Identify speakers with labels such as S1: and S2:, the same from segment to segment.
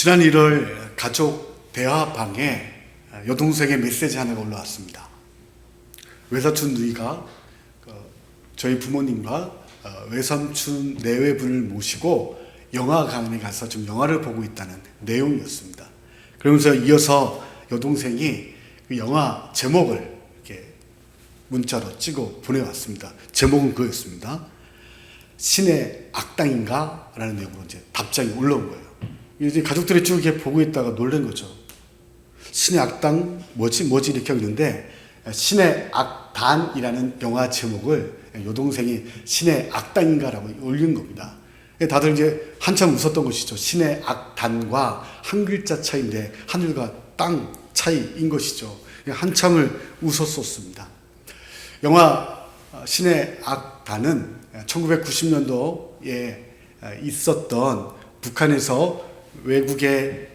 S1: 지난 1월 가족 대화방에 여동생의 메시지 하나가 올라왔습니다. 외사촌 누이가 저희 부모님과 외삼촌 내외분을 모시고 영화관에 가서 좀 영화를 보고 있다는 내용이었습니다. 그러면서 이어서 여동생이 그 영화 제목을 이렇게 문자로 찍어 보내왔습니다. 제목은 그거였습니다. 신의 악당인가? 라는 내용으로 이제 답장이 올라온 거예요. 이제 가족들이 쭉 이렇게 보고 있다가 놀란 거죠. 신의 악당 뭐지 이렇게 하고 있는데, 신의 악단이라는 영화 제목을 여동생이 신의 악당인가라고 올린 겁니다. 다들 이제 한참 웃었던 것이죠. 신의 악단과 한 글자 차이인데 하늘과 땅 차이인 것이죠. 한참을 웃었었습니다. 영화 신의 악단은 1990년도에 있었던 북한에서 외국의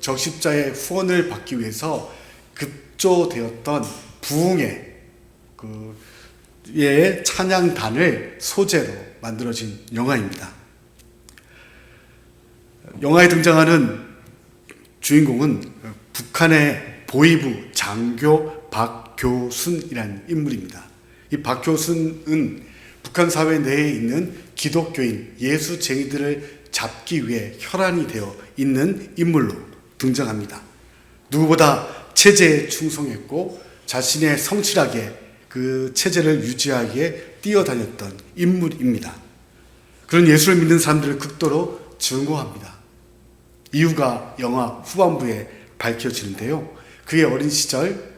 S1: 적십자의 후원을 받기 위해서 급조되었던 부흥의 찬양단을 소재로 만들어진 영화입니다. 영화에 등장하는 주인공은 북한의 보위부 장교 박교순이라는 인물입니다. 이 박교순은 북한 사회 내에 있는 기독교인 예수쟁이들을 잡기 위해 혈안이 되어 있는 인물로 등장합니다. 누구보다 체제에 충성했고 자신의 성실하게 그 체제를 유지하기에 뛰어다녔던 인물입니다. 그런 예수를 믿는 사람들을 극도로 증오합니다. 이유가 영화 후반부에 밝혀지는데요. 그의 어린 시절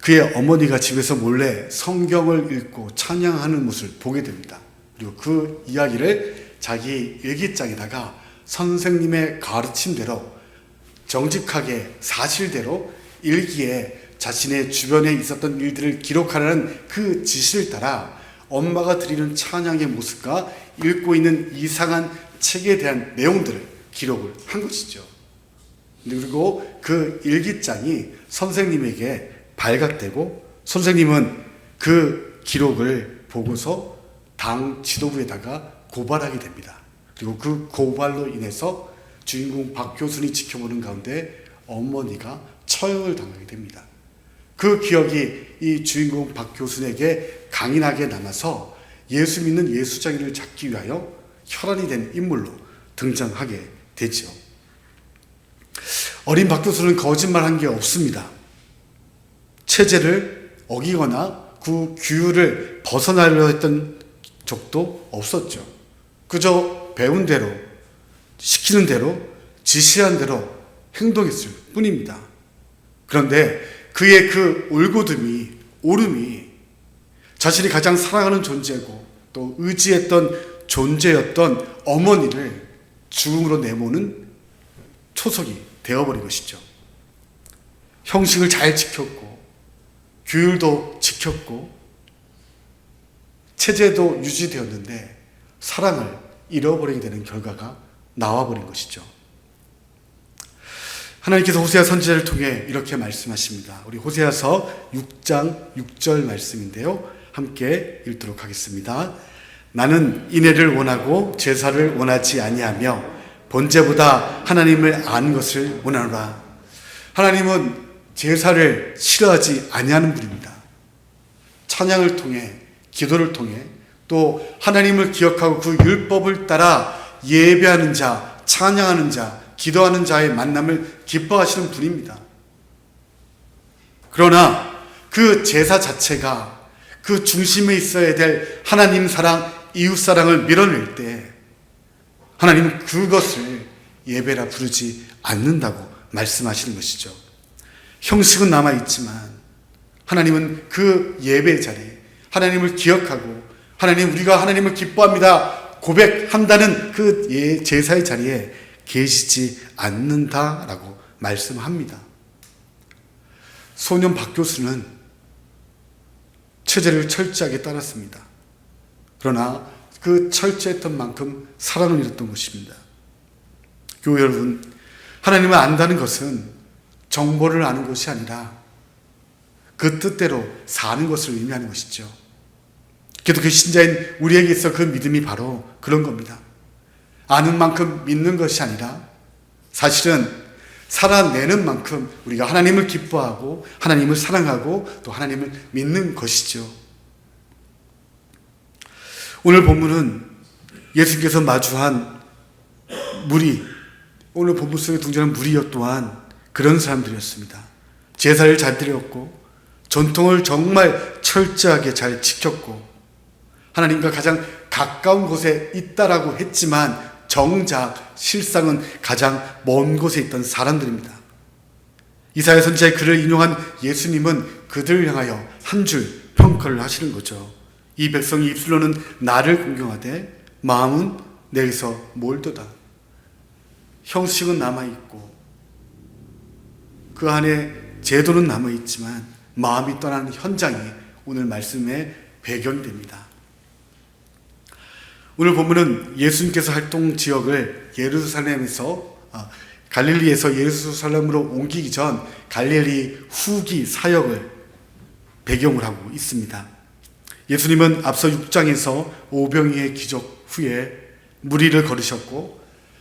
S1: 그의 어머니가 집에서 몰래 성경을 읽고 찬양하는 모습을 보게 됩니다. 그리고 그 이야기를 자기 일기장에다가 선생님의 가르침대로 정직하게 사실대로 일기에 자신의 주변에 있었던 일들을 기록하라는 그 지시를 따라 엄마가 드리는 찬양의 모습과 읽고 있는 이상한 책에 대한 내용들을 기록을 한 것이죠. 그리고 그 일기장이 선생님에게 발각되고 선생님은 그 기록을 보고서 당 지도부에다가 고발하게 됩니다. 그리고 그 고발로 인해서 주인공 박교순이 지켜보는 가운데 어머니가 처형을 당하게 됩니다. 그 기억이 이 주인공 박교순에게 강인하게 남아서 예수 믿는 예수쟁이를 잡기 위하여 혈안이 된 인물로 등장하게 되죠. 어린 박교순은 거짓말한 게 없습니다. 체제를 어기거나 그 규율을 벗어나려 했던 적도 없었죠. 그저 배운 대로, 시키는 대로, 지시한 대로 행동했을 뿐입니다. 그런데 그의 그 올곧음이, 오름이 자신이 가장 사랑하는 존재고 또 의지했던 존재였던 어머니를 죽음으로 내모는 초석이 되어버린 것이죠. 형식을 잘 지켰고 규율도 지켰고 체제도 유지되었는데 사랑을 잃어버리게 되는 결과가 나와버린 것이죠. 하나님께서 호세아 선지자를 통해 이렇게 말씀하십니다. 우리 호세아서 6장 6절 말씀인데요. 함께 읽도록 하겠습니다. 나는 인애를 원하고 제사를 원하지 아니하며 번제보다 하나님을 아는 것을 원하노라. 하나님은 제사를 싫어하지 아니하는 분입니다. 찬양을 통해, 기도를 통해 또 하나님을 기억하고 그 율법을 따라 예배하는 자, 찬양하는 자, 기도하는 자의 만남을 기뻐하시는 분입니다. 그러나 그 제사 자체가 그 중심에 있어야 될 하나님 사랑, 이웃 사랑을 밀어낼 때 하나님은 그것을 예배라 부르지 않는다고 말씀하시는 것이죠. 형식은 남아있지만 하나님은 그 예배 자리에 하나님을 기억하고 하나님, 우리가 하나님을 기뻐합니다 고백한다는 그 제사의 자리에 계시지 않는다라고 말씀합니다. 소년 박교수는 체제를 철저하게 따랐습니다. 그러나 그 철저했던 만큼 사랑을 잃었던 것입니다. 교회 여러분, 하나님을 안다는 것은 정보를 아는 것이 아니라 그 뜻대로 사는 것을 의미하는 것이죠. 기독교 신자인 우리에게 있어 그 믿음이 바로 그런 겁니다. 아는 만큼 믿는 것이 아니라 사실은 살아내는 만큼 우리가 하나님을 기뻐하고 하나님을 사랑하고 또 하나님을 믿는 것이죠. 오늘 본문은 예수님께서 마주한 무리, 오늘 본문 속에 등장하는 무리여 또한 그런 사람들이었습니다. 제사를 잘 드렸고 전통을 정말 철저하게 잘 지켰고 하나님과 가장 가까운 곳에 있다라고 했지만 정작 실상은 가장 먼 곳에 있던 사람들입니다. 이사야 선지자의 글을 인용한 예수님은 그들을 향하여 한 줄 평가를 하시는 거죠. 이 백성이 입술로는 나를 공경하되 마음은 내게서 멀도다. 형식은 남아있고 그 안에 제도는 남아있지만 마음이 떠나는 현장이 오늘 말씀의 배경이 됩니다. 오늘 본문은 예수님께서 활동 지역을 갈릴리에서 예루살렘으로 옮기기 전 갈릴리 후기 사역을 배경으로 하고 있습니다. 예수님은 앞서 6장에서 오병이의 기적 후에 무리를 걸으셨고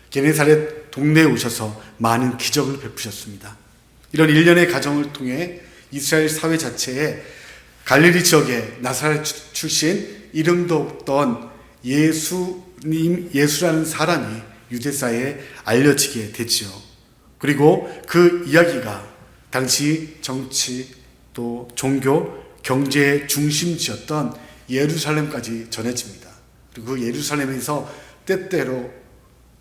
S1: 게네사렛 동네에 오셔서 많은 기적을 베푸셨습니다. 이런 일련의 과정을 통해 이스라엘 사회 자체에 갈릴리 지역의 나사렛 출신 이름도 없던 예수라는 사람이 유대사회에 알려지게 되지요. 그리고 그 이야기가 당시 정치 또 종교 경제의 중심지였던 예루살렘까지 전해집니다. 그리고 그 예루살렘에서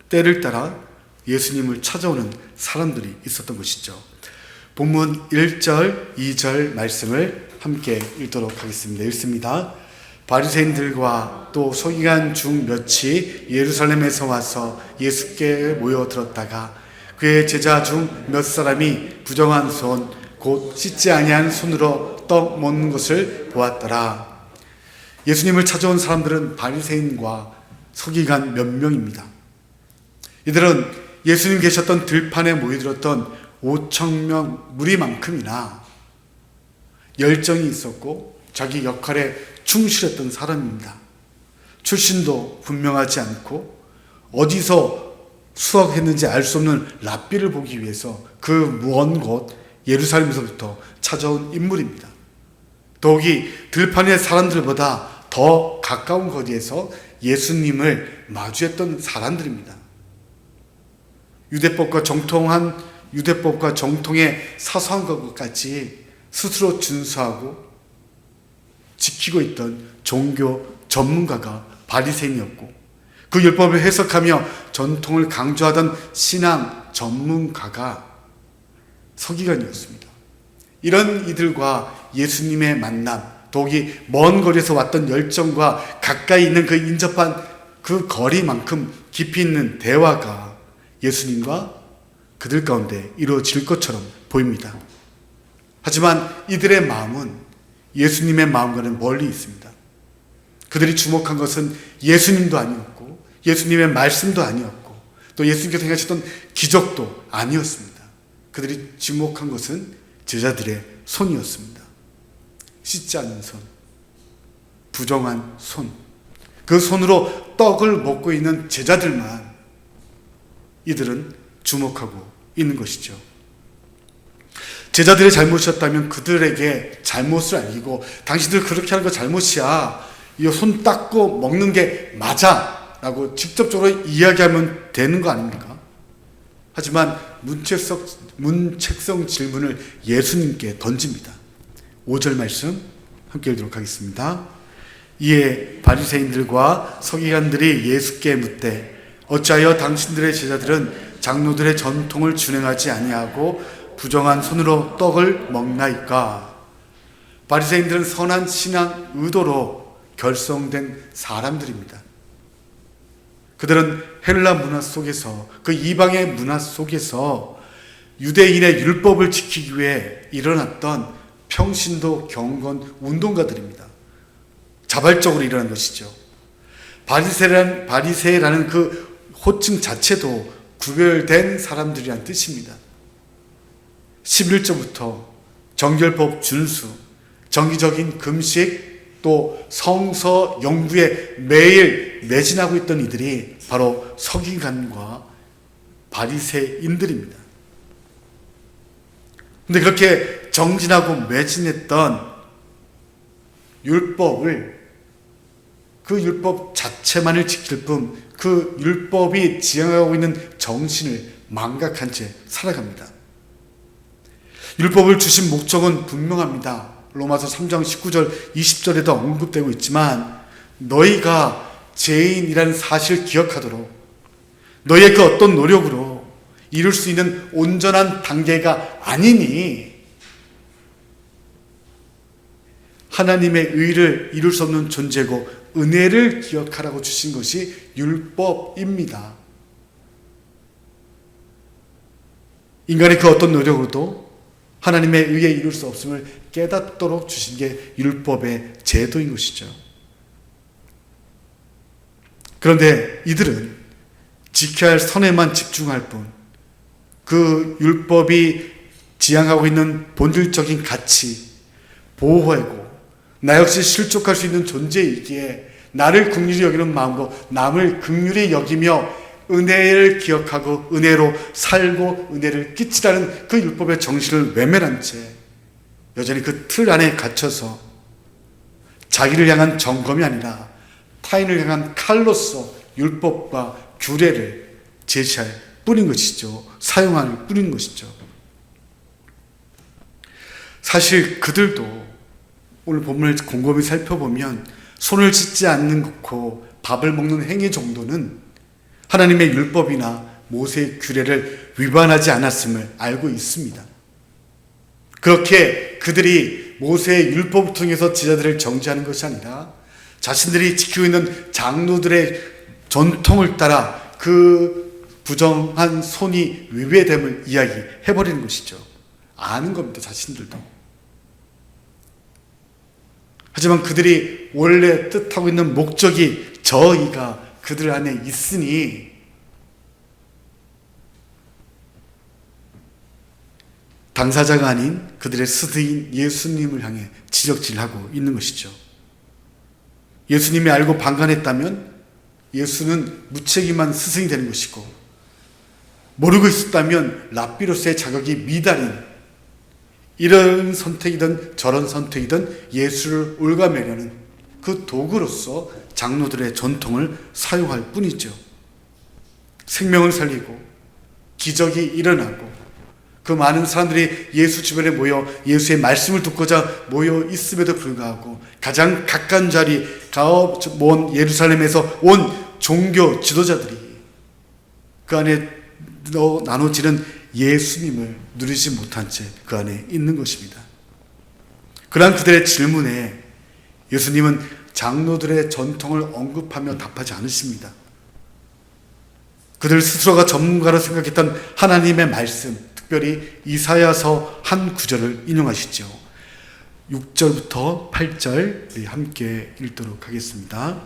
S1: 때를 따라 예수님을 찾아오는 사람들이 있었던 것이죠. 본문 1절, 2절 말씀을 함께 읽도록 하겠습니다. 읽습니다. 바리새인들과 또 서기관 중 몇이 예루살렘에서 와서 예수께 모여들었다가 그의 제자 중 몇 사람이 부정한 손, 곧 씻지 아니한 손으로 떡 먹는 것을 보았더라. 예수님을 찾아온 사람들은 바리새인과 서기관 몇 명입니다. 이들은 예수님 계셨던 들판에 모여들었던 5,000명 무리만큼이나 열정이 있었고 자기 역할에 충실했던 사람입니다. 출신도 분명하지 않고 어디서 수학했는지 알 수 없는 랍비를 보기 위해서 그 먼 곳 예루살렘에서부터 찾아온 인물입니다. 더욱이 들판의 사람들보다 더 가까운 거리에서 예수님을 마주했던 사람들입니다. 유대법과 정통의 사소한 것까지 스스로 준수하고 지키고 있던 종교 전문가가 바리새인이었고 그 율법을 해석하며 전통을 강조하던 신앙 전문가가 서기관이었습니다. 이런 이들과 예수님의 만남, 더욱이 먼 거리에서 왔던 열정과 가까이 있는 그 인접한 그 거리만큼 깊이 있는 대화가 예수님과 그들 가운데 이루어질 것처럼 보입니다. 하지만 이들의 마음은 예수님의 마음과는 멀리 있습니다. 그들이 주목한 것은 예수님도 아니었고 예수님의 말씀도 아니었고 또 예수님께서 행하셨던 기적도 아니었습니다. 그들이 주목한 것은 제자들의 손이었습니다. 씻지 않은 손, 부정한 손, 그 손으로 떡을 먹고 있는 제자들만 이들은 주목하고 있는 것이죠. 제자들의 잘못이었다면 그들에게 잘못을 알리고 당신들 그렇게 하는 거 잘못이야, 이 손 닦고 먹는 게 맞아 라고 직접적으로 이야기하면 되는 거 아닙니까? 하지만 문책성 질문을 예수님께 던집니다. 5절 말씀 함께 읽도록 하겠습니다. 이에 바리새인들과 서기관들이 예수께 묻되 어찌하여 당신들의 제자들은 장로들의 전통을 준행하지 아니하고 부정한 손으로 떡을 먹나이까? 바리새인들은 선한 신앙 의도로 결성된 사람들입니다. 그들은 헬라 문화 속에서, 그 이방의 문화 속에서 유대인의 율법을 지키기 위해 일어났던 평신도 경건 운동가들입니다. 자발적으로 일어난 것이죠. 바리새라는 그 호칭 자체도 구별된 사람들이란 뜻입니다. 11조부터 정결법 준수, 정기적인 금식, 또 성서 연구에 매일 매진하고 있던 이들이 바로 서기관과 바리새인들입니다. 근데 그렇게 정진하고 매진했던 율법을, 그 율법 자체만을 지킬 뿐 그 율법이 지향하고 있는 정신을 망각한 채 살아갑니다. 율법을 주신 목적은 분명합니다. 로마서 3장 19절 20절에도 언급되고 있지만, 너희가 죄인이라는 사실을 기억하도록 너희의 그 어떤 노력으로 이룰 수 있는 온전한 단계가 아니니 하나님의 의를 이룰 수 없는 존재고 은혜를 기억하라고 주신 것이 율법입니다. 인간의 그 어떤 노력으로도 하나님의 의에 이룰 수 없음을 깨닫도록 주신 게 율법의 제도인 것이죠. 그런데 이들은 지켜야 할 선에만 집중할 뿐, 그 율법이 지향하고 있는 본질적인 가치, 보호하고 나 역시 실족할 수 있는 존재이기에 나를 긍휼히 여기는 마음으로 남을 긍휼히 여기며 은혜를 기억하고 은혜로 살고 은혜를 끼치라는 그 율법의 정신을 외면한 채 여전히 그 틀 안에 갇혀서 자기를 향한 점검이 아니라 타인을 향한 칼로서 율법과 규례를 제시할 뿐인 것이죠. 사용할 뿐인 것이죠. 사실 그들도 오늘 본문을 곰곰이 살펴보면 손을 씻지 않는 것고 밥을 먹는 행위 정도는 하나님의 율법이나 모세의 규례를 위반하지 않았음을 알고 있습니다. 그렇게 그들이 모세의 율법을 통해서 제자들을 정죄하는 것이 아니라 자신들이 지키고 있는 장로들의 전통을 따라 그 부정한 손이 위배됨을 이야기해버리는 것이죠. 아는 겁니다, 자신들도. 하지만 그들이 원래 뜻하고 있는 목적이 저의가 그들 안에 있으니 당사자가 아닌 그들의 스승인 예수님을 향해 지적질하고 있는 것이죠. 예수님이 알고 방관했다면 예수는 무책임한 스승이 되는 것이고, 모르고 있었다면 랍비로서의 자격이 미달인, 이런 선택이든 저런 선택이든 예수를 올가매려는 그 도구로서 장로들의 전통을 사용할 뿐이죠. 생명을 살리고 기적이 일어나고 그 많은 사람들이 예수 주변에 모여 예수의 말씀을 듣고자 모여 있음에도 불구하고 가장 가까운 자리, 먼 예루살렘에서 온 종교 지도자들이 그 안에 나눠지는 예수님을 누리지 못한 채 그 안에 있는 것입니다. 그러한 그들의 질문에 예수님은 장로들의 전통을 언급하며 답하지 않으십니다. 그들 스스로가 전문가로 생각했던 하나님의 말씀, 특별히 이사야서 한 구절을 인용하시죠. 6절부터 8절 함께 읽도록 하겠습니다.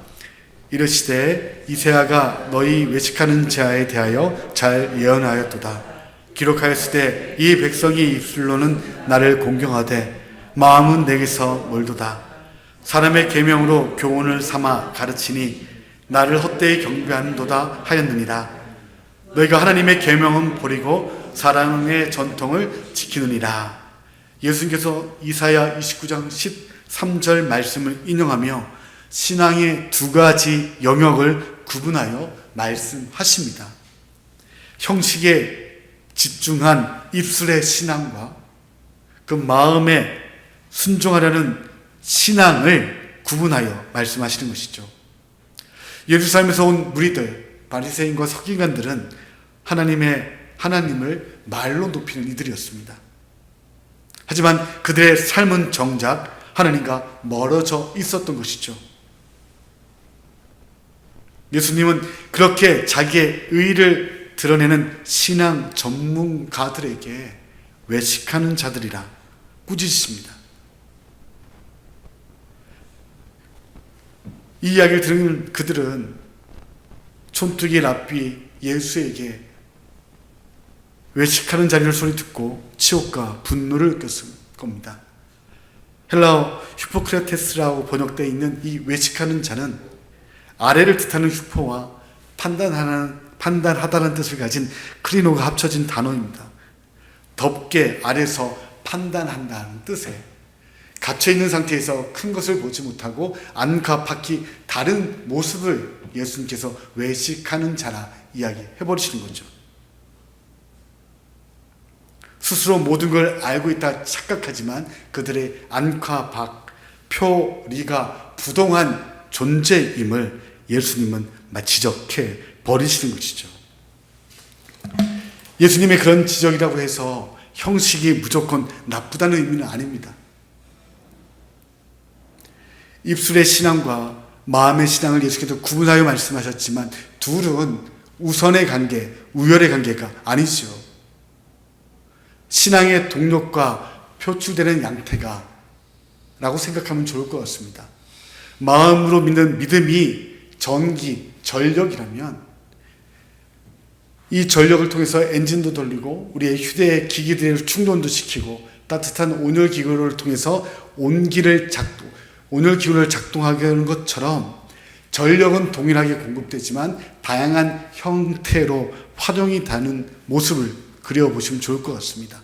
S1: 이르시되 이사야가 너희 외식하는 자에 대하여 잘 예언하였도다. 기록하였으되 이 백성이 입술로는 나를 공경하되 마음은 내게서 멀도다. 사람의 계명으로 교훈을 삼아 가르치니 나를 헛되이 경배하는도다 하였느니라. 너희가 하나님의 계명은 버리고 사람의 전통을 지키느니라. 예수님께서 이사야 29장 13절 말씀을 인용하며 신앙의 두 가지 영역을 구분하여 말씀하십니다. 형식에 집중한 입술의 신앙과 그 마음에 순종하려는 신앙을 구분하여 말씀하시는 것이죠. 예루살렘에서 온 무리들, 바리새인과 서기관들은 하나님을 말로 높이는 이들이었습니다. 하지만 그들의 삶은 정작 하나님과 멀어져 있었던 것이죠. 예수님은 그렇게 자기의 의를 드러내는 신앙 전문가들에게 외식하는 자들이라 꾸짖으십니다. 이 이야기를 들은 그들은 촌뜨기 랍비 예수에게 외식하는 자리를 소리 듣고 치욕과 분노를 느꼈을 겁니다. 헬라어 휴포크라테스라고 번역되어 있는 이 외식하는 자는 아래를 뜻하는 슈퍼와 판단하다는 뜻을 가진 크리노가 합쳐진 단어입니다. 덥게 아래서 판단한다는 뜻에 갇혀있는 상태에서 큰 것을 보지 못하고 안팎이 다른 모습을 예수님께서 외식하는 자라 이야기해버리시는 거죠. 스스로 모든 걸 알고 있다 착각하지만 그들의 안과 밖, 표, 리가 부동한 존재임을 예수님은 지적해 버리시는 것이죠. 예수님의 그런 지적이라고 해서 형식이 무조건 나쁘다는 의미는 아닙니다. 입술의 신앙과 마음의 신앙을 예수께서 구분하여 말씀하셨지만 둘은 우선의 관계, 우열의 관계가 아니죠. 신앙의 동력과 표출되는 양태가 라고 생각하면 좋을 것 같습니다. 마음으로 믿는 믿음이 전기, 전력이라면 이 전력을 통해서 엔진도 돌리고 우리의 휴대 기기들을 충전도 시키고 따뜻한 온열기구를 통해서 온기를 작동하게 하는 것처럼 전력은 동일하게 공급되지만 다양한 형태로 활용이 되는 모습을 그려보시면 좋을 것 같습니다.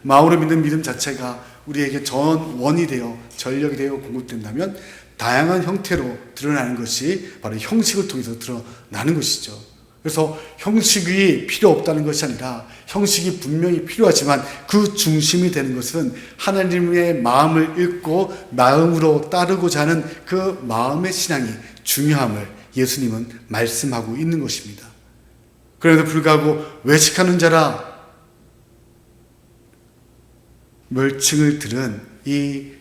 S1: 마음으로 믿는 믿음 자체가 우리에게 전원이 되어 전력이 되어 공급된다면 다양한 형태로 드러나는 것이 바로 형식을 통해서 드러나는 것이죠. 그래서 형식이 필요 없다는 것이 아니라 형식이 분명히 필요하지만 그 중심이 되는 것은 하나님의 마음을 읽고 마음으로 따르고자 하는 그 마음의 신앙이 중요함을 예수님은 말씀하고 있는 것입니다. 그럼에도 불구하고 외식하는 자라 멸칭을 들은 이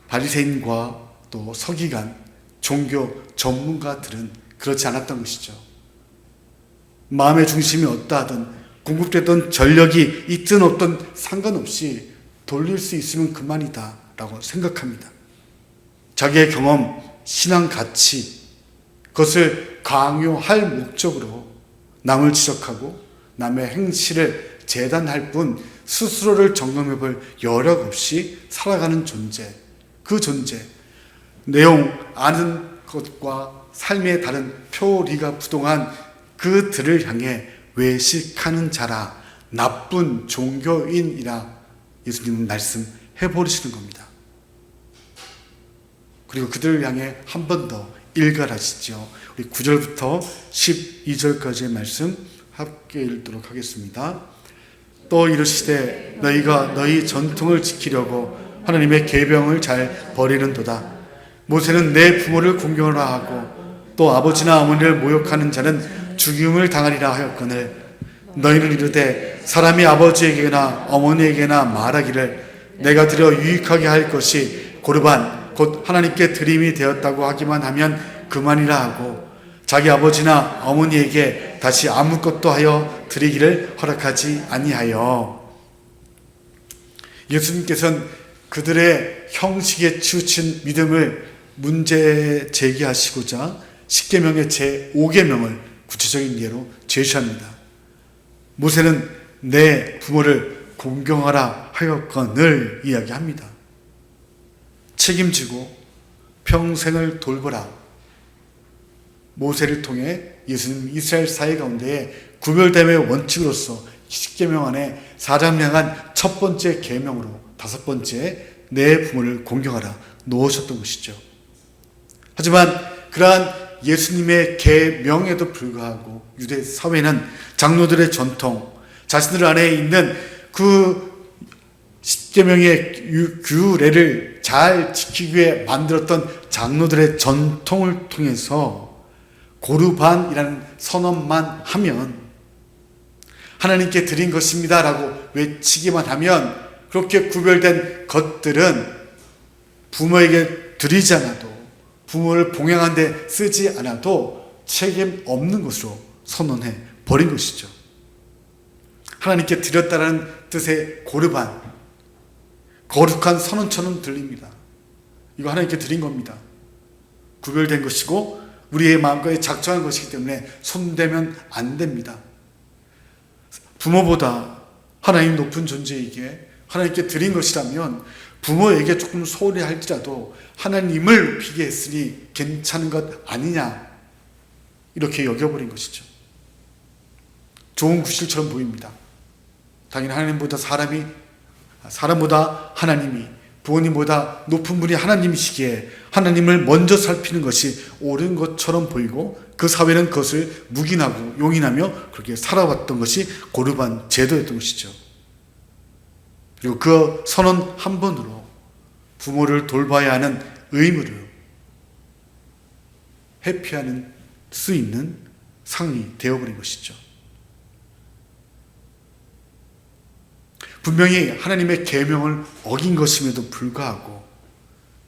S1: 바리새인과 또 서기관, 종교 전문가들은 그렇지 않았던 것이죠. 마음의 중심이 어떠하든 공급됐던 전력이 있든 없든 상관없이 돌릴 수 있으면 그만이다 라고 생각합니다. 자기의 경험, 신앙 가치, 그것을 강요할 목적으로 남을 지적하고 남의 행실을 재단할 뿐 스스로를 점검해 볼 여력 없이 살아가는 존재, 그 존재, 내용 아는 것과 삶의 다른 표리가 부동한 그들을 향해 외식하는 자라, 나쁜 종교인이라 예수님은 말씀해 버리시는 겁니다. 그리고 그들을 향해 한 번 더 일갈하시죠. 우리 9절부터 12절까지의 말씀 함께 읽도록 하겠습니다. 또 이르시되 너희가 너희 전통을 지키려고 하나님의 계명을 잘 버리는도다. 모세는 내 부모를 공경하라 하고 또 아버지나 어머니를 모욕하는 자는 죽임을 당하리라 하였거늘 너희는 이르되 사람이 아버지에게나 어머니에게나 말하기를 내가 드려 유익하게 할 것이 고르반 곧 하나님께 드림이 되었다고 하기만 하면 그만이라 하고 자기 아버지나 어머니에게 다시 아무것도 하여 드리기를 허락하지 아니하여. 예수님께서는 그들의 형식에 치우친 믿음을 문제 제기하시고자 십계명의 제5계명을 구체적인 예로 제시합니다. 모세는 내 부모를 공경하라 하였거늘 이야기합니다. 책임지고 평생을 돌보라. 모세를 통해 예수님 이스라엘 사회 가운데 구별됨의 원칙으로서 십계명 안에 사장량한 첫 번째 계명으로 다섯 번째 내 부모를 공경하라 놓으셨던 것이죠. 하지만 그러한 예수님의 계명에도 불구하고 유대 사회는 장로들의 전통, 자신들 안에 있는 그 십계명의 규례를 잘 지키기 위해 만들었던 장로들의 전통을 통해서 고르반이라는 선언만 하면 하나님께 드린 것입니다 라고 외치기만 하면 그렇게 구별된 것들은 부모에게 드리지 않아도 부모를 봉양한 데 쓰지 않아도 책임 없는 것으로 선언해 버린 것이죠. 하나님께 드렸다는 뜻의 고르반, 거룩한 선언처럼 들립니다. 이거 하나님께 드린 겁니다. 구별된 것이고 우리의 마음과에 작정한 것이기 때문에 손대면 안 됩니다. 부모보다 하나님 높은 존재에게 하나님께 드린 것이라면 부모에게 조금 소홀히 할지라도 하나님을 높이게 했으니 괜찮은 것 아니냐, 이렇게 여겨버린 것이죠. 좋은 구실처럼 보입니다. 당연히 사람보다 하나님이, 부모님보다 높은 분이 하나님이시기에 하나님을 먼저 살피는 것이 옳은 것처럼 보이고, 그 사회는 그것을 묵인하고 용인하며 그렇게 살아왔던 것이 고르반 제도였던 것이죠. 그리고 그 선언 한 번으로 부모를 돌봐야 하는 의무를 회피하는 수 있는 상이 되어버린 것이죠. 분명히 하나님의 계명을 어긴 것임에도 불구하고,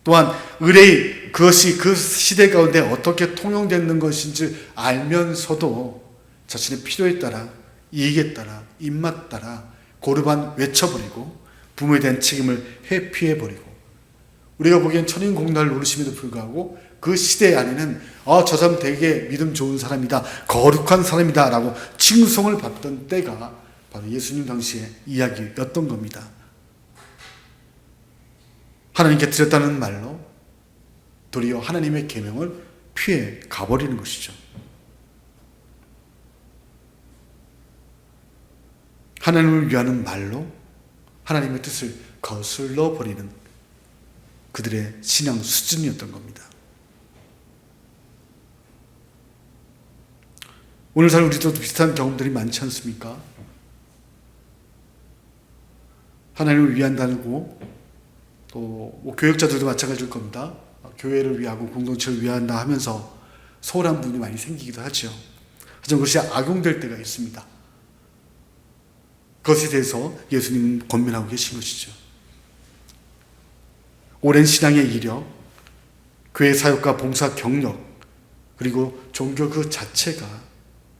S1: 또한 의뢰의 그것이 그 시대 가운데 어떻게 통용되는 것인지 알면서도 자신의 필요에 따라, 이익에 따라, 입맛 따라 고르반 외쳐버리고 부모에 대한 책임을 회피해버리고, 우리가 보기엔 천인공날을 노리심에도 불구하고 그 시대 안에는 저 사람 되게 믿음 좋은 사람이다, 거룩한 사람이다 라고 칭송을 받던 때가 바로 예수님 당시의 이야기였던 겁니다. 하나님께 드렸다는 말로 도리어 하나님의 계명을 피해 가버리는 것이죠. 하나님을 위하는 말로 하나님의 뜻을 거슬러 버리는 그들의 신앙 수준이었던 겁니다. 오늘 살 우리도 비슷한 경험들이 많지 않습니까? 하나님을 위한다고, 또 교역자들도 마찬가지일 겁니다. 교회를 위하고 공동체를 위한다 하면서 소홀한 부분이 많이 생기기도 하죠. 하지만 그것이 악용될 때가 있습니다. 그것에 대해서 예수님은 권면하고 계신 것이죠. 오랜 신앙의 이력, 교회 사역과 봉사 경력, 그리고 종교 그 자체가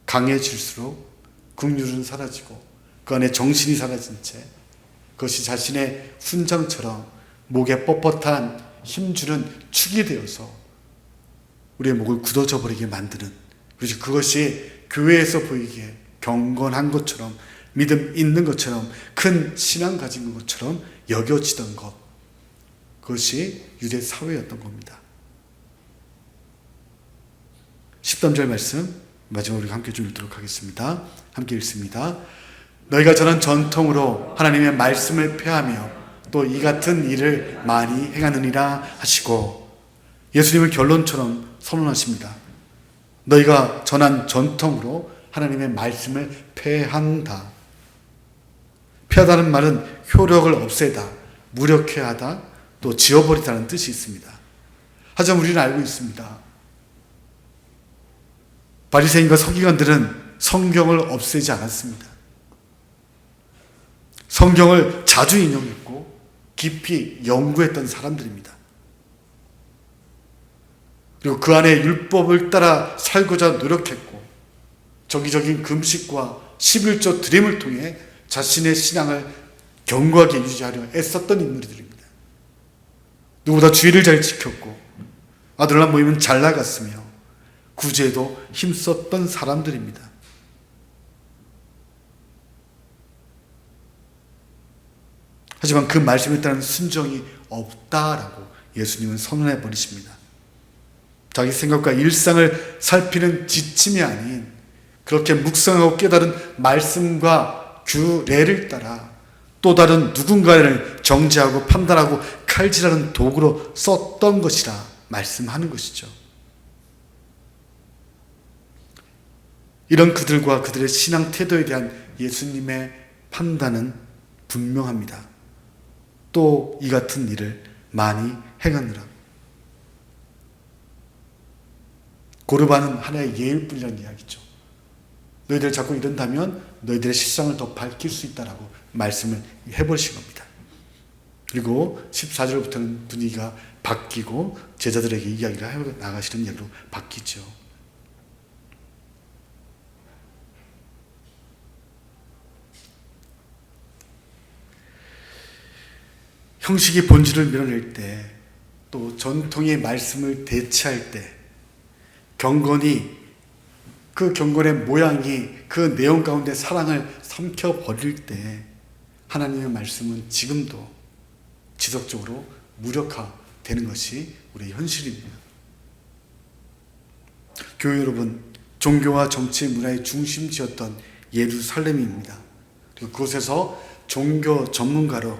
S1: 강해질수록 긍휼은 사라지고 그 안에 정신이 사라진 채 그것이 자신의 훈장처럼 목에 뻣뻣한 힘주는 축이 되어서 우리의 목을 굳어져 버리게 만드는, 그래서 그것이 교회에서 보이기에 경건한 것처럼, 믿음 있는 것처럼, 큰 신앙 가진 것처럼 여겨지던 것, 그것이 유대 사회였던 겁니다. 13절 말씀 마지막으로 함께 좀 읽도록 하겠습니다. 함께 읽습니다. 너희가 저런 전통으로 하나님의 말씀을 폐하며 또 이 같은 일을 많이 행하느니라 하시고, 예수님을 결론처럼 선언하십니다. 너희가 전한 전통으로 하나님의 말씀을 폐한다. 폐하다는 말은 효력을 없애다, 무력해하다, 또 지워버리다는 뜻이 있습니다. 하지만 우리는 알고 있습니다. 바리새인과 서기관들은 성경을 없애지 않았습니다. 성경을 자주 인용했고 깊이 연구했던 사람들입니다. 그리고 그 안에 율법을 따라 살고자 노력했고, 정기적인 금식과 11조 드림을 통해 자신의 신앙을 견고하게 유지하려 애썼던 인물들입니다. 누구보다 주의를 잘 지켰고 아들람 모임은 잘 나갔으며 구제에도 힘썼던 사람들입니다. 하지만 그 말씀에 따른 순종이 없다라고 예수님은 선언해 버리십니다. 자기 생각과 일상을 살피는 지침이 아닌 그렇게 묵상하고 깨달은 말씀과 규례를 따라 또 다른 누군가를 정죄하고 판단하고 칼질하는 도구로 썼던 것이라 말씀하는 것이죠. 이런 그들과 그들의 신앙 태도에 대한 예수님의 판단은 분명합니다. 또 이 같은 일을 많이 행하느라. 고르반은 하나의 예일 뿐이라는 이야기죠. 너희들 자꾸 이런다면 너희들의 실상을 더 밝힐 수 있다라고 말씀을 해버리신 겁니다. 그리고 14절부터는 분위기가 바뀌고 제자들에게 이야기를 해 나가시는 이야기로 바뀌죠. 형식이 본질을 밀어낼 때, 또 전통의 말씀을 대체할 때, 경건이 그 경건의 모양이 그 내용 가운데 사랑을 삼켜버릴 때 하나님의 말씀은 지금도 지속적으로 무력화되는 것이 우리의 현실입니다. 교회 여러분, 종교와 정치, 문화의 중심지였던 예루살렘입니다. 그리고 그곳에서 종교 전문가로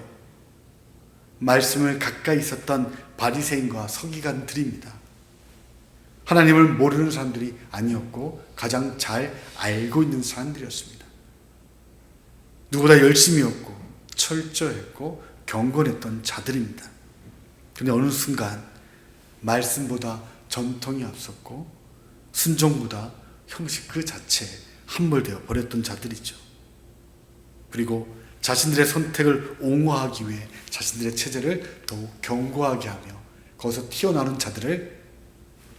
S1: 말씀을 가까이 있었던 바리새인과 서기관들입니다. 하나님을 모르는 사람들이 아니었고 가장 잘 알고 있는 사람들이었습니다. 누구보다 열심이었고 철저했고 경건했던 자들입니다. 그런데 어느 순간 말씀보다 전통이 앞섰고 순종보다 형식 그 자체에 함몰되어 버렸던 자들이죠. 그리고 자신들의 선택을 옹호하기 위해 자신들의 체제를 더욱 견고하게 하며 거기서 튀어나오는 자들을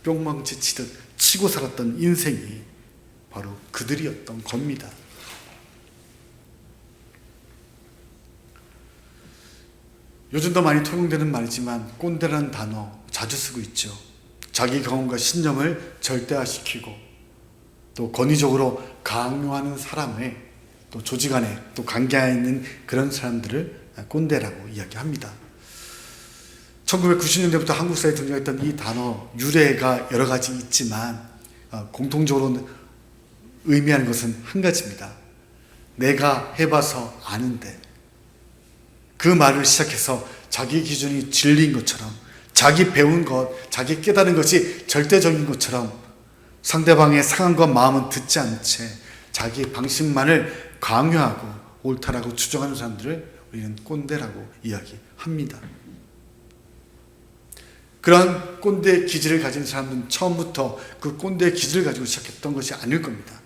S1: 뿅망치 치듯 치고 살았던 인생이 바로 그들이었던 겁니다. 요즘도 많이 통용되는 말이지만 꼰대라는 단어 자주 쓰고 있죠. 자기 경험과 신념을 절대화시키고 또 권위적으로 강요하는 사람을 또 조직 안에 또 관계 안에 있는 그런 사람들을 꼰대라고 이야기합니다. 1990년대부터 한국 사회에 등장했던 이 단어 유래가 여러 가지 있지만 공통적으로 의미하는 것은 한 가지입니다. 내가 해봐서 아는데, 그 말을 시작해서 자기 기준이 진리인 것처럼, 자기 배운 것, 자기 깨달은 것이 절대적인 것처럼 상대방의 상황과 마음은 듣지 않은 채 자기 방식만을 강요하고 옳다라고 주장하는 사람들을 우리는 꼰대라고 이야기합니다. 그런 꼰대의 기질을 가진 사람은 처음부터 그 꼰대의 기질을 가지고 시작했던 것이 아닐 겁니다.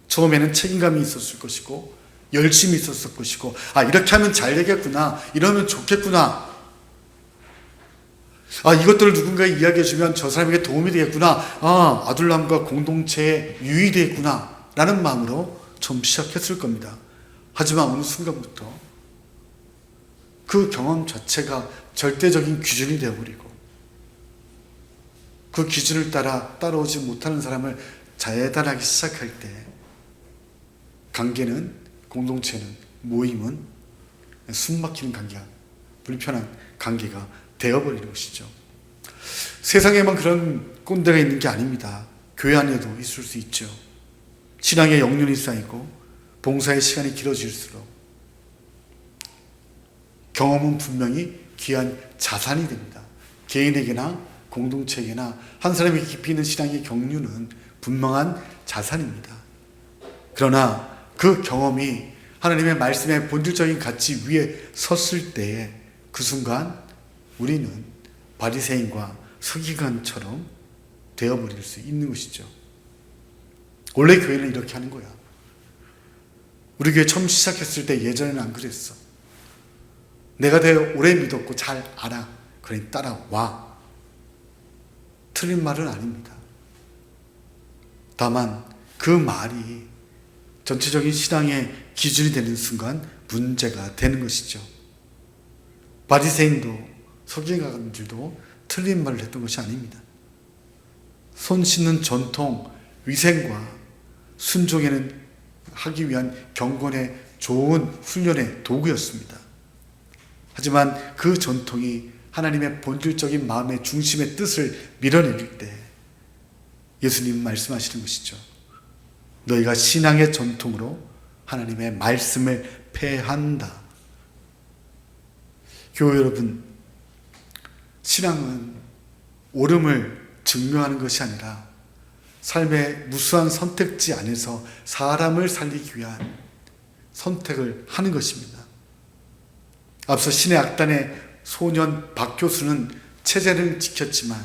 S1: 처음에는 책임감이 있었을 것이고 열심히 있었을 것이고, 이렇게 하면 잘 되겠구나, 이러면 좋겠구나, 이것들을 누군가에 이야기해주면 저 사람에게 도움이 되겠구나, 아둘람과 공동체에 유의되겠구나 라는 마음으로 처음 시작했을 겁니다. 하지만 어느 순간부터 그 경험 자체가 절대적인 기준이 되어버리고 그 기준을 따라오지 못하는 사람을 재단하기 시작할 때 관계는, 공동체는, 모임은 숨막히는 관계가, 불편한 관계가 되어버리는 것이죠. 세상에만 그런 꼰대가 있는 게 아닙니다. 교회 안에도 있을 수 있죠. 신앙의 역륜이 쌓이고 봉사의 시간이 길어질수록 경험은 분명히 귀한 자산이 됩니다. 개인에게나 공동체에게나 한 사람이 깊이 있는 신앙의 경륜은 분명한 자산입니다. 그러나 그 경험이 하나님의 말씀의 본질적인 가치 위에 섰을 때에 그 순간 우리는 바리새인과 서기관처럼 되어버릴 수 있는 것이죠. 원래 교회는 이렇게 하는 거야. 우리 교회 처음 시작했을 때 예전에는 안 그랬어. 내가 되게 오래 믿었고 잘 알아. 그러니 따라와. 틀린 말은 아닙니다. 다만 그 말이 전체적인 신앙의 기준이 되는 순간 문제가 되는 것이죠. 바리새인도 서기관들도 틀린 말을 했던 것이 아닙니다. 손 씻는 전통, 위생과 순종에는 하기 위한 경건의 좋은 훈련의 도구였습니다. 하지만 그 전통이 하나님의 본질적인 마음의 중심의 뜻을 밀어내릴 때 예수님은 말씀하시는 것이죠. 너희가 신앙의 전통으로 하나님의 말씀을 폐한다. 교회 여러분, 신앙은 옳음을 증명하는 것이 아니라 삶의 무수한 선택지 안에서 사람을 살리기 위한 선택을 하는 것입니다. 앞서 신의 악단의 소년 박교수는 체제를 지켰지만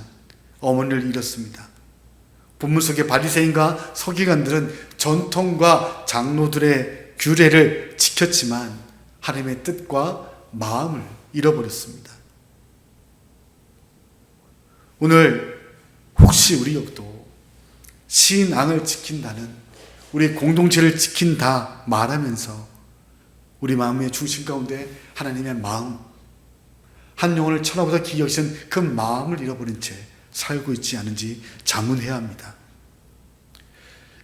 S1: 어머니를 잃었습니다. 본문 속의 바리새인과 서기관들은 전통과 장로들의 규례를 지켰지만 하나님의 뜻과 마음을 잃어버렸습니다. 오늘 혹시 우리 역도 신앙을 지킨다는, 우리 공동체를 지킨다 말하면서 우리 마음의 중심 가운데 하나님의 마음, 한 영혼을 천하보다 귀히 여기신 그 마음을 잃어버린 채 살고 있지 않은지 자문해야 합니다.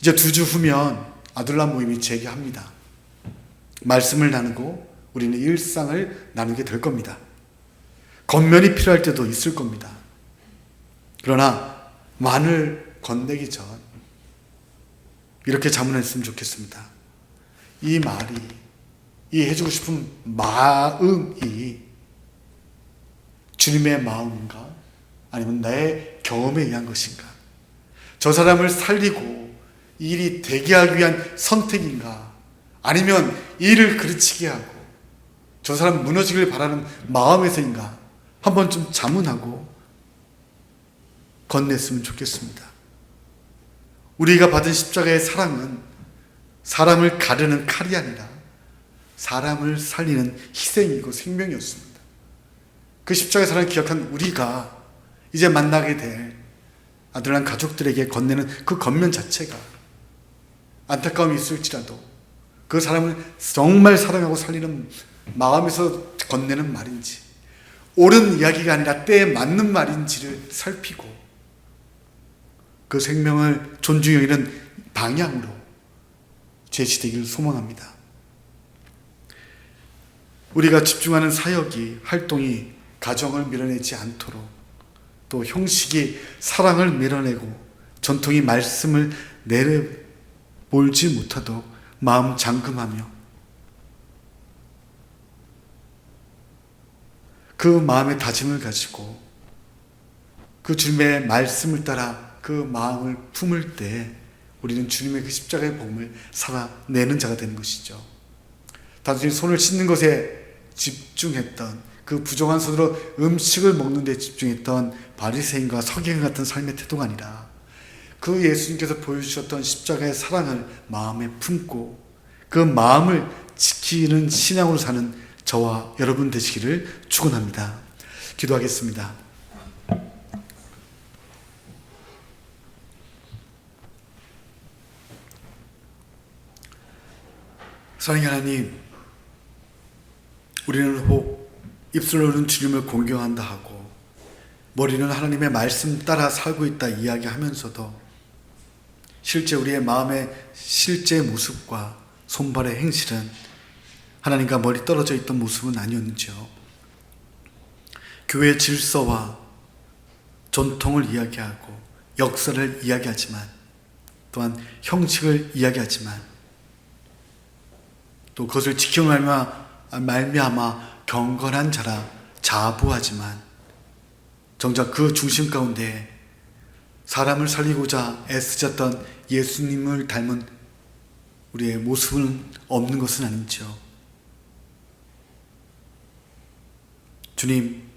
S1: 이제 2주 후면 아둘람 모임이 재개합니다. 말씀을 나누고 우리는 일상을 나누게 될 겁니다. 겉면이 필요할 때도 있을 겁니다. 그러나 만을 건네기 전 이렇게 자문했으면 좋겠습니다. 이 말이, 이 해주고 싶은 마음이 주님의 마음인가? 아니면 나의 경험에 의한 것인가? 저 사람을 살리고 일이 되게 하기 위한 선택인가? 아니면 일을 그르치게 하고 저 사람 무너지길 바라는 마음에서인가? 한번 좀 자문하고 건넸으면 좋겠습니다. 우리가 받은 십자가의 사랑은 사람을 가르는 칼이 아니라 사람을 살리는 희생이고 생명이었습니다. 그 십자가의 사랑을 기억한 우리가 이제 만나게 될 아들랑 가족들에게 건네는 그 겉면 자체가 안타까움이 있을지라도 그 사람을 정말 사랑하고 살리는 마음에서 건네는 말인지, 옳은 이야기가 아니라 때에 맞는 말인지를 살피고 그 생명을 존중히 여기는 방향으로 제시되기를 소망합니다. 우리가 집중하는 사역이, 활동이 가정을 밀어내지 않도록, 또 형식이 사랑을 밀어내고 전통이 말씀을 내려몰지 못하도록 마음 잠금하며 그 마음의 다짐을 가지고 그 주님의 말씀을 따라 그 마음을 품을 때 우리는 주님의 그 십자가의 복음을 살아내는 자가 되는 것이죠. 단순히 손을 씻는 것에 집중했던, 그 부정한 손으로 음식을 먹는 데 집중했던 바리새인과 서기관 같은 삶의 태도가 아니라 그 예수님께서 보여주셨던 십자가의 사랑을 마음에 품고 그 마음을 지키는 신앙으로 사는 저와 여러분 되시기를 축원합니다. 기도하겠습니다. 사랑의 하나님, 우리는 혹 입술로는 주님을 공경한다 하고 머리는 하나님의 말씀 따라 살고 있다 이야기하면서도 실제 우리의 마음의 실제 모습과 손발의 행실은 하나님과 멀리 떨어져 있던 모습은 아니었는지요. 교회의 질서와 전통을 이야기하고 역사를 이야기하지만, 또한 형식을 이야기하지만, 또 그것을 지켜 말미암아 경건한 자라 자부하지만, 정작 그 중심 가운데 사람을 살리고자 애쓰셨던 예수님을 닮은 우리의 모습은 없는 것은 아닌지요. 주님,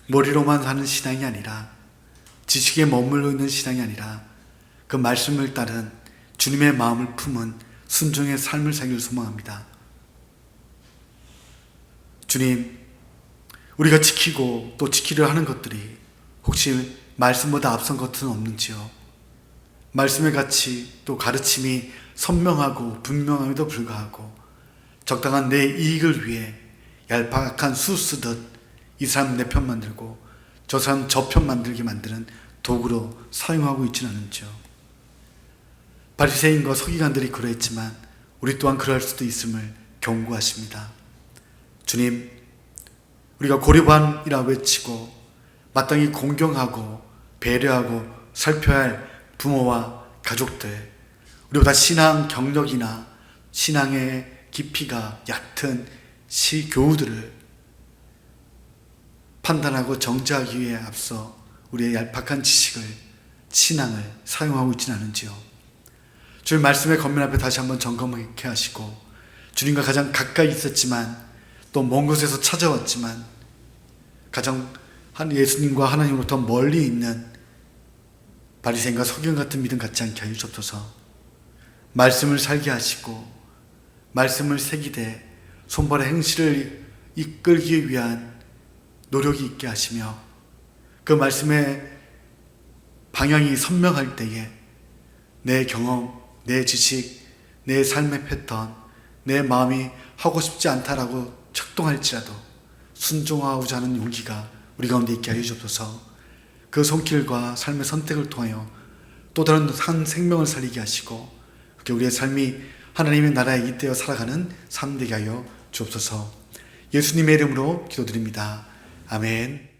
S1: 머리로만 하는 신앙이 아니라, 지식에 머물러 있는 신앙이 아니라 그 말씀을 따른 주님의 마음을 품은 순종의 삶을 살기를 소망합니다. 주님, 우리가 지키고 또 지키려 하는 것들이 혹시 말씀보다 앞선 것은 없는지요? 말씀의 가치 또 가르침이 선명하고 분명함에도 불구하고 적당한 내 이익을 위해 얄팍한 수 쓰듯 이 사람 내 편 만들고 저 사람 저 편 만들게 만드는 도구로 사용하고 있지는 않은지요. 바리새인과 서기관들이 그러했지만 우리 또한 그럴 수도 있음을 경고하십니다. 주님, 우리가 고려반이라 외치고 마땅히 공경하고 배려하고 살펴야 할 부모와 가족들, 우리보다 신앙 경력이나 신앙의 깊이가 얕은 교우들을 판단하고 정죄하기 위해 앞서 우리의 얄팍한 지식을, 신앙을 사용하고 있지는 않은지요. 주님 말씀의 겉면 앞에 다시 한번 점검하게 하시고, 주님과 가장 가까이 있었지만 또 먼 곳에서 찾아왔지만 가장 예수님과 하나님으로부터 멀리 있는 바리새인과 서기관 같은 믿음 갖지 않게 하여 주옵소서. 말씀을 살게 하시고 말씀을 새기되 손발의 행실을 이끌기 위한 노력이 있게 하시며 그 말씀의 방향이 선명할 때에 내 경험, 내 지식, 내 삶의 패턴, 내 마음이 하고 싶지 않다라고 작동할지라도 순종하고자 하는 용기가 우리 가운데 있게 하여 주옵소서. 그 손길과 삶의 선택을 통하여 또 다른 한 생명을 살리게 하시고 그렇게 우리의 삶이 하나님의 나라에 잇대어 살아가는 삶 되게 하여 주옵소서. 예수님의 이름으로 기도드립니다. 아멘.